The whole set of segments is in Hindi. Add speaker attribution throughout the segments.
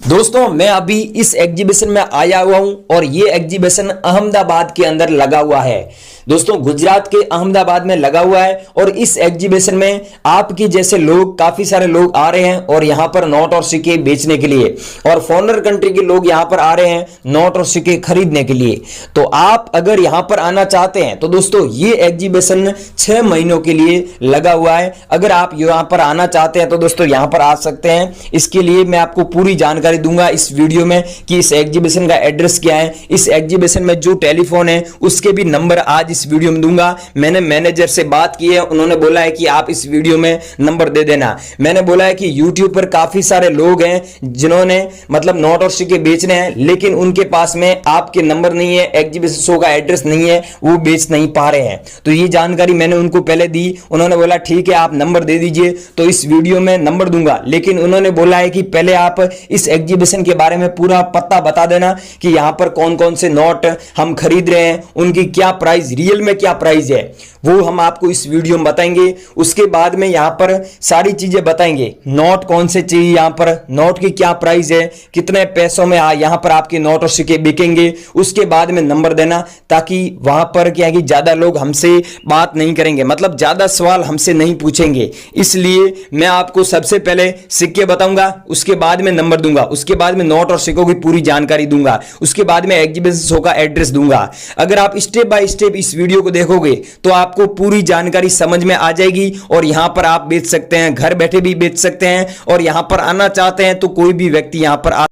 Speaker 1: दोस्तों मैं अभी इस एग्जीबिशन में आया हुआ हूं और ये एग्जीबिशन अहमदाबाद के अंदर लगा हुआ है। दोस्तों गुजरात के अहमदाबाद में लगा हुआ है और इस एग्जीबिशन में आपके जैसे लोग, काफी सारे लोग आ रहे हैं और यहां पर नोट और सिक्के बेचने के लिए, और फॉरेनर कंट्री के लोग यहां पर आ रहे हैं नोट और सिक्के खरीदने के लिए। तो आप अगर यहां पर आना चाहते हैं तो दोस्तों ये एग्जीबिशन 6 महीनों के लिए लगा हुआ है। अगर आप यहां पर आना चाहते हैं तो दोस्तों यहां पर आ सकते हैं। इसके लिए मैं आपको पूरी जानकारी दूंगा इस वीडियो में कि इस एग्जीबिशन का एड्रेस क्या है, इस एग्जीबिशन में जो टेलीफोन है उसके भी नंबर आज इस वीडियो में दूंगा। मैंने मैनेजर से बात की है, उन्होंने बोला है कि आप इस वीडियो में नंबर दे देना। मैंने बोला है कि YouTube पर काफी सारे लोग हैं जिन्होंने मतलब नोट और सिक्के बेचने हैं, लेकिन उनके पास में आपके नंबर नहीं है, एग्जीबिशन शो का एड्रेस नहीं है, वो बेच नहीं पा रहे हैं। तो ये जानकारी मैंने उनको पहले दी। उन्होंने बोला ठीक है आप नंबर दे दीजिए, तो इस वीडियो में नंबर दूंगा। लेकिन उन्होंने बोला है कि पहले आप इस एग्जीबिशन के बारे में पूरा पता बता देना कि यहां पर कौन कौन से नोट हम खरीद रहे हैं, उनकी क्या प्राइस, रियल में क्या प्राइस है, वो हम आपको इस वीडियो में बताएंगे। उसके बाद में यहां पर सारी चीजें बताएंगे, नोट कौन से चाहिए, यहां पर नोट की क्या प्राइस है, कितने पैसों में यहां पर आपके नोट और सिक्के बिकेंगे। उसके बाद में नंबर देना, ताकि वहां पर क्या है कि ज्यादा लोग हमसे बात नहीं करेंगे, मतलब ज्यादा सवाल हमसे नहीं पूछेंगे। इसलिए मैं आपको सबसे पहले सिक्के बताऊंगा, उसके बाद में नंबर दूंगा, उसके बाद में नोट और सिक्कों की पूरी जानकारी दूंगा, उसके बाद में एग्जीबिशन शो का एड्रेस दूंगा। अगर आप स्टेप बाय स्टेप इस वीडियो को देखोगे तो आपको पूरी जानकारी समझ में आ जाएगी और यहां पर आप बेच सकते हैं, घर बैठे भी बेच सकते हैं। और यहां पर आना चाहते हैं तो कोई भी व्यक्ति यहां पर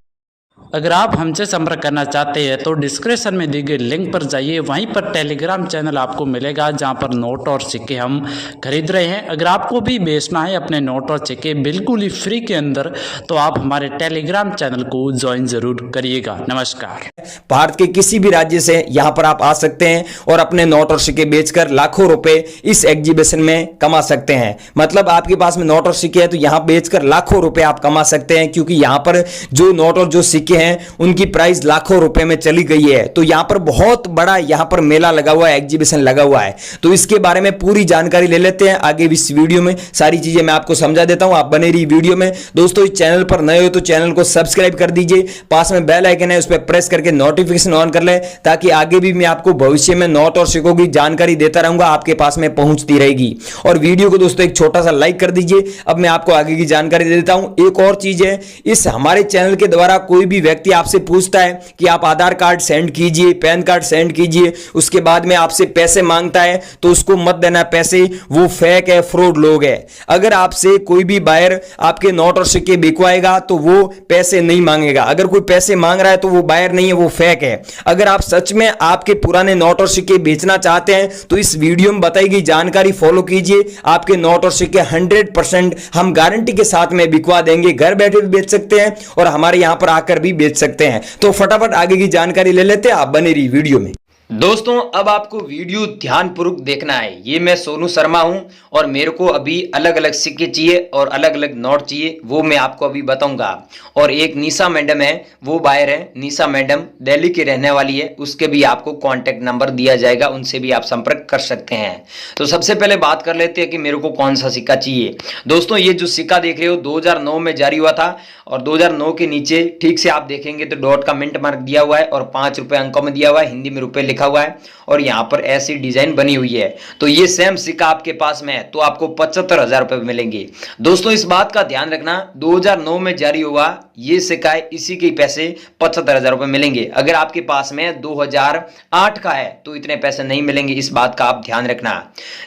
Speaker 2: अगर आप हमसे संपर्क करना चाहते हैं तो डिस्क्रिप्शन में दी गई लिंक पर जाइए, वहीं पर टेलीग्राम चैनल आपको मिलेगा जहां पर नोट और सिक्के हम खरीद रहे हैं। अगर आपको भी बेचना है अपने नोट और सिक्के बिल्कुल ही फ्री के अंदर, तो आप हमारे टेलीग्राम चैनल को ज्वाइन जरूर करिएगा। नमस्कार।
Speaker 1: भारत के किसी भी राज्य से यहां पर आप आ सकते हैं और अपने नोट और सिक्के बेचकर लाखों रुपए इस एग्जीबिशन में कमा सकते हैं। मतलब आपके पास में नोट और सिक्के है तो यहां बेचकर लाखों रुपए आप कमा सकते हैं, क्योंकि यहां पर जो नोट और जो सिक्के उनकी प्राइस लाखों रुपए में चली गई है। तो यहां पर बहुत बड़ा यहां पर मेला लगा हुआ है, एग्जीबिशन लगा हुआ है। तो इसके बारे में पूरी जानकारी ले लेते हैं। आगे इस वीडियो में सारी चीजें मैं आपको समझा देता हूं, आप बने रहिए वीडियो में। दोस्तों इस चैनल पर नए हो तो चैनल को सब्सक्राइब कर दीजिए, पास में बेल आइकन है उस पर प्रेस करके नोटिफिकेशन ऑन कर ले, ताकि आगे भी मैं आपको भविष्य में नोट और सिक्कों की जानकारी देता रहूंगा, आपके पास में पहुंचती रहेगी। और वीडियो को दोस्तों एक छोटा सा लाइक कर दीजिए। अब मैं आपको आगे की जानकारी दे देता हूं। एक और चीज है, इस हमारे चैनल के द्वारा कोई भी व्यक्ति आपसे पूछता है कि आप आधार कार्ड सेंड कीजिए, पैन कार्ड सेंड कीजिए, उसके बाद में आपसे पैसे मांगता है, तो उसको मत देना पैसे, वो फेक है, फ्रॉड लोग है। अगर आपसे कोई भी बायर आपके नोट और सिक्के बिकवाएगा तो वो पैसे नहीं मांगेगा। अगर कोई पैसे मांग रहा है तो वो बायर नहीं है, वो फेक है। अगर आप सच में आपके पुराने नोट और सिक्के बेचना चाहते हैं तो इस वीडियो में बताई गई जानकारी फॉलो कीजिए। आपके नोट और सिक्के 100% हम गारंटी के साथ में बिकवा देंगे। घर बैठे भी बेच सकते हैं और हमारे यहां पर आकर भी बेच सकते हैं। तो फटाफट आगे की जानकारी ले लेते हैं, आप बने रहिए वीडियो में। दोस्तों अब आपको वीडियो ध्यानपूर्वक देखना है। ये मैं सोनू शर्मा हूं और मेरे को अभी अलग अलग सिक्के चाहिए और अलग अलग नोट चाहिए, वो मैं आपको अभी बताऊंगा। और एक निशा मैडम है, वो बायर है, निशा मैडम दिल्ली की रहने वाली है, उसके भी आपको कांटेक्ट नंबर दिया जाएगा, उनसे भी आप संपर्क कर सकते हैं। तो सबसे पहले बात कर लेते हैं कि मेरे को कौन सा सिक्का चाहिए। दोस्तों ये जो सिक्का देख रहे हो 2009 में जारी हुआ था और 2009 के नीचे ठीक से आप देखेंगे तो डॉट का मिंट मार्क दिया हुआ है और 5 रुपए अंकों में दिया हुआ है, हिंदी में रुपए लिखा हुआ है और यहां पर ऐसी डिजाइन बनी हुई है। तो ये सेम सिक्का आपके पास में है तो आपको 75,000 रुपए मिलेंगे। दोस्तों इस बात का ध्यान रखना, 2009 में जारी हुआ ये सिक्का है, इसी के पैसे 75,000 रुपए मिलेंगे। अगर आपके पास में 2008 का है तो इतने पैसे नहीं मिलेंगे, इस बात का आप ध्यान रखना।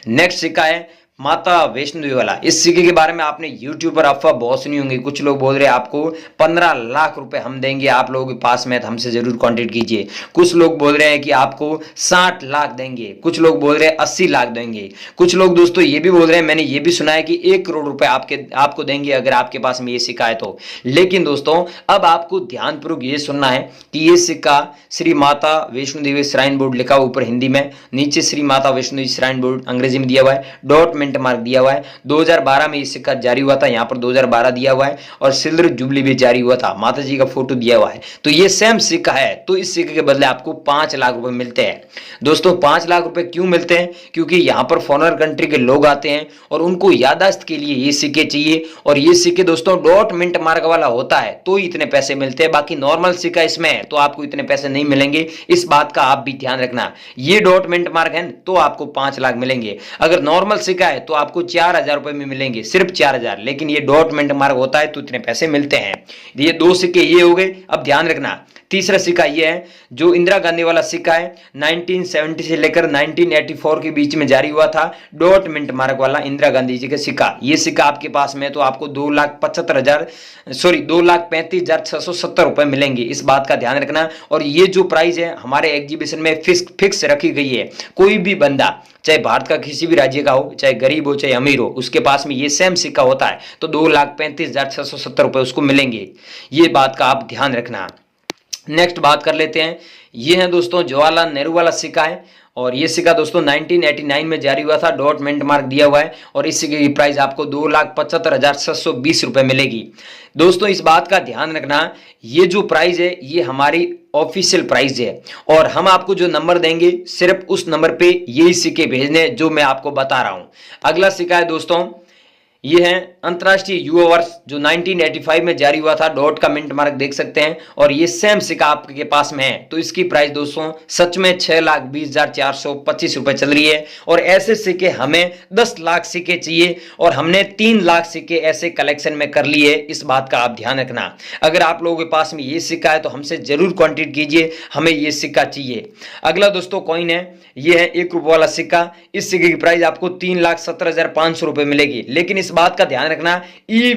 Speaker 1: नेक्स्ट सिक्का है माता वैष्णो देवी वाला। इस सिक्के के बारे में आपने YouTube पर अफवाह बहुत सुनी होंगी। कुछ लोग बोल रहे हैं आपको 15 लाख रुपए हम देंगे, आप लोगों के पास में हमसे जरूर कांटेक्ट कीजिए। कुछ लोग बोल रहे हैं कि आपको 60 लाख देंगे, कुछ लोग बोल रहे हैं 80 लाख देंगे, कुछ लोग दोस्तों ये भी बोल रहे हैं, मैंने ये भी सुना है कि 1 करोड़ रुपए आपको देंगे अगर आपके पास में ये सिक्का है तो। लेकिन दोस्तों अब आपको ध्यानपूर्वक ये सुनना है कि ये सिक्का श्री माता वैष्णो देवी श्राइन बोर्ड लिखा हुआ ऊपर हिंदी में, नीचे श्री माता वैष्णो देवी श्राइन बोर्ड अंग्रेजी में दिया हुआ है, डॉट मिंट मार्क दिया हुआ है। 2012 में ये सिक्का जारी हुआ था, यहाँ पर 2012 दिया हुआ है और सिल्वर जुबली भी जारी हुआ था, माता जी का फोटो दिया हुआ है। तो ये सेम सिक्का है, तो इस सिक्के के बदले आपको 5 लाख रुपए मिलते हैं। दोस्तों 5 लाख रुपए क्यों मिलते हैं? क्योंकि यहाँ पर फॉरेन कंट्री के लोग आते हैं और उनको याददाश्त के लिए ये सिक्के चाहिए, और ये सिक्के दोस्तों डॉट मिंट मार्क वाला होता है तो इतने पैसे मिलते हैं। बाकी नॉर्मल सिक्का इसमें है तो आपको इतने पैसे नहीं मिलेंगे, इस बात का आप भी ध्यान रखना। ये डॉट मिंट मार्क है तो आपको 5 लाख मिलेंगे, अगर नॉर्मल सिक्का है तो आपको 4,000 रुपए में मिलेंगे, सिर्फ 4,000। लेकिन ये डॉट मिंट मार्क होता है तो इतने पैसे मिलते हैं। ये 2 सिक्के ये हो गए। अब ध्यान रखना तीसरा सिक्का ये है जो इंदिरा गांधी वाला सिक्का है, 1970 से लेकर 1984 के बीच में जारी हुआ था, डॉट मिंट मार्क वाला इंदिरा गांधी जी का सिक्का। ये सिक्का आपके पास में तो आपको 2,35,670 रुपए मिलेंगे, इस बात का ध्यान रखना। और ये जो प्राइस है हमारे एग्जीबिशन में फिक्स रखी गई है। कोई भी बंदा चाहे भारत का किसी भी राज्य का हो, चाहे गरीब हो चाहे अमीर हो, उसके पास में ये सेम सिक्का होता है तो 2,35,670 रुपए उसको मिलेंगे, ये बात का आप ध्यान रखना। नेक्स्ट बात कर लेते हैं, ये है दोस्तों जवाहरलाल नेहरू वाला सिक्का है, और ये सिक्का दोस्तों 1989 में जारी हुआ था, डॉट मिंट मार्क दिया हुआ है, और इस सिक्के की प्राइस आपको 2,75,620 रुपए मिलेगी। दोस्तों इस बात का ध्यान रखना, ये जो प्राइस है ये हमारी ऑफिशियल प्राइस है, और हम आपको जो नंबर देंगे सिर्फ उस नंबर पे यही सिक्के भेजने जो मैं आपको बता रहा हूं। अगला सिक्का है दोस्तों, ये है अंतर्राष्ट्रीय युवा वर्ष जो 1985 में जारी हुआ था, डॉट का मिंट मार्क देख सकते हैं, और ये सेम सिक्का आपके पास में है तो इसकी प्राइस दोस्तों सच में 6,20,425 रुपए चल रही है। और ऐसे सिक्के हमें 10 लाख सिक्के चाहिए, और हमने 3 लाख सिक्के ऐसे कलेक्शन में कर लिए, इस बात का आप ध्यान रखना। अगर आप लोगों के पास में ये सिक्का है तो हमसे जरूर कॉन्टेक्ट कीजिए, हमें ये सिक्का चाहिए। अगला दोस्तों कॉइन है, ये है 1 रुपये वाला सिक्का, इस सिक्के की प्राइस आपको 3,17,500 रुपए मिलेगी। लेकिन इस बात का ध्यान रखना, ई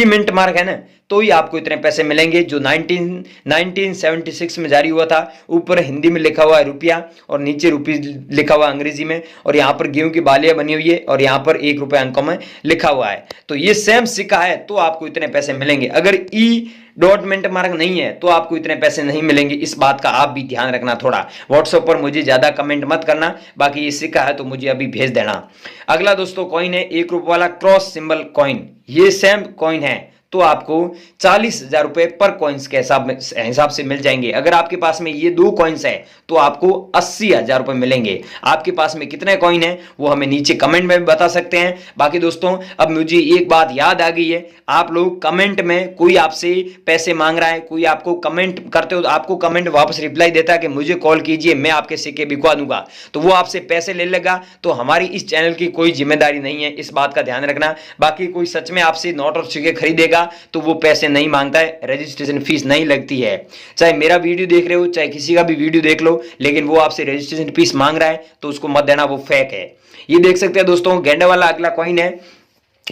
Speaker 1: मिंट मार्क है ना तो ही आपको इतने पैसे मिलेंगे, जो 1976 में जारी हुआ था। ऊपर हिंदी में लिखा हुआ है रुपया और नीचे रुपी लिखा हुआ अंग्रेजी में, और यहाँ पर गेहूं की बालियां बनी हुई है और यहाँ पर 1 रुपये अंकों में लिखा हुआ है। तो ये सेम सिक्का है तो आपको इतने पैसे मिलेंगे। अगर ई डॉट मिंट मार्क नहीं है तो आपको इतने पैसे नहीं मिलेंगे, इस बात का आप भी ध्यान रखना। थोड़ा व्हाट्सएप पर मुझे ज्यादा कमेंट मत करना, बाकी ये सिक्का है तो मुझे अभी भेज देना। अगला दोस्तों कॉइन है 1 रुपये वाला क्रॉस सिंबल कॉइन, ये सेम कॉइन है तो आपको 40,000 रुपए पर कॉइन्स के हिसाब से मिल जाएंगे। अगर आपके पास में ये 2 कॉइन्स है तो आपको 80,000 रुपए मिलेंगे। आपके पास में कितने कॉइन है वो हमें नीचे कमेंट में भी बता सकते हैं। बाकी दोस्तों अब मुझे एक बात याद आ गई है, आप लोग कमेंट में कोई आपसे पैसे मांग रहा है, कोई आपको कमेंट करते हो, आपको कमेंट वापस रिप्लाई देता है कि मुझे कॉल कीजिए मैं आपके सिक्के बिकवा दूंगा, तो वो आपसे पैसे ले लेगा, तो हमारी इस चैनल की कोई जिम्मेदारी नहीं है, इस बात का ध्यान रखना। बाकी कोई सच में आपसे नोट और सिक्के खरीदेगा तो वो पैसे नहीं मांगता है, रजिस्ट्रेशन फीस नहीं लगती है। चाहे मेरा वीडियो देख रहे हो चाहे किसी का भी वीडियो देख लो, लेकिन वो आपसे रजिस्ट्रेशन फीस मांग रहा है तो उसको मत देना, वो फेक है। ये देख सकते हैं दोस्तों गेंडा वाला अगला कॉइन है,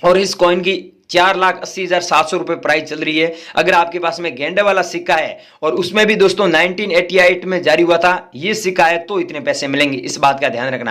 Speaker 1: और इस कॉइन की 4,80,700 रुपए प्राइस चल रही है। अगर आपके पास में गेंडे वाला सिक्का है और उसमें भी दोस्तों 1988 में जारी हुआ था ये सिक्का है तो इतने पैसे मिलेंगे, इस बात का ध्यान रखना।